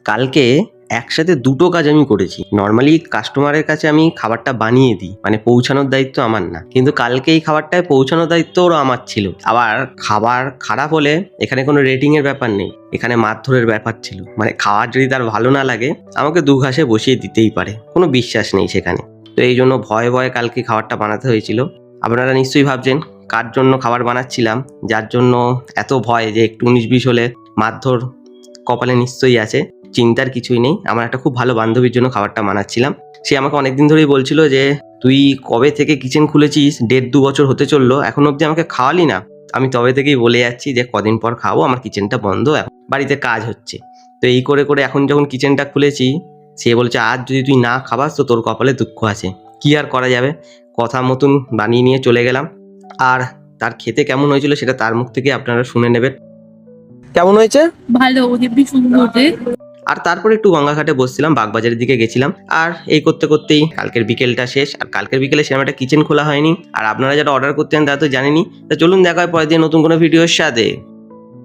কালকে একসাথে দুটো কাজ আমি করেছি। নর্মালি কাস্টমারের কাছে আমি খাবারটা বানিয়ে দিই, মানে পৌঁছানোর দায়িত্ব আমার না, কিন্তু কালকে এই খাবারটায় পৌঁছানোর দায়িত্ব ওরা আমার ছিল। আবার খাবার খারাপ হলে এখানে কোনো রেটিং এর ব্যাপার নেই, এখানে মারধরের ব্যাপার ছিল। মানে খাবার যদি তার ভালো না লাগে আমাকে দু ঘাসে বসিয়ে দিতেই পারে, কোনো বিশ্বাস নেই সেখানে। তো এই জন্য ভয়ে ভয়ে কালকে খাবারটা বানাতে হয়েছিল। আপনারা নিশ্চয়ই ভাবছেন কার জন্য খাবার বানাচ্ছিলাম, যার জন্য এত ভয় যে একটু 19-20 হলে মারধর কপালে নিশ্চয়ই আছে। চিন্তার কিছুই নেই, আমার একটা খুব ভালো বান্ধবীর জন্য খাবারটা বানাচ্ছিলাম। সে আমাকে অনেকদিন ধরেই বলছিল যে তুই কবে থেকে কিচেন খুলেছিস, 1.5-2 বছর হতে চললো, এখন অবধি আমাকে খাওয়ালি না। আমি তবে থেকেই বলে যাচ্ছি যে কদিন পর খাবো, আমার কিচেনটা বন্ধ, এখন বাড়িতে কাজ হচ্ছে। তো এই করে করে এখন যখন কিচেনটা খুলেছি, সে বলছে আজ যদি তুই না খাবাস তো তোর কপালে দুঃখ আছে। কি আর করা যাবে, কথা মতন বানিয়ে নিয়ে চলে গেলাম। আর তার খেতে কেমন হয়েছিল সেটা তার মুখ থেকে আপনারা শুনে নেবেন। কেমন হয়েছে? ভালো, হেব্বি সুন্দর রে। আর তারপরে একটু গঙ্গাঘাটে বসছিলাম, বাগবাজারের দিকে গেছিলাম। আর এই করতে করতেই কালকের বিকেলটা শেষ। আর কালকের বিকেলে সেরকম একটা কিচেন খোলা হয়নি। আর আপনারা যারা অর্ডার করতেন তারা তো জানেনই। তা চলুন দেখা হয় পরের দিন নতুন কোনো ভিডিওর সাথে।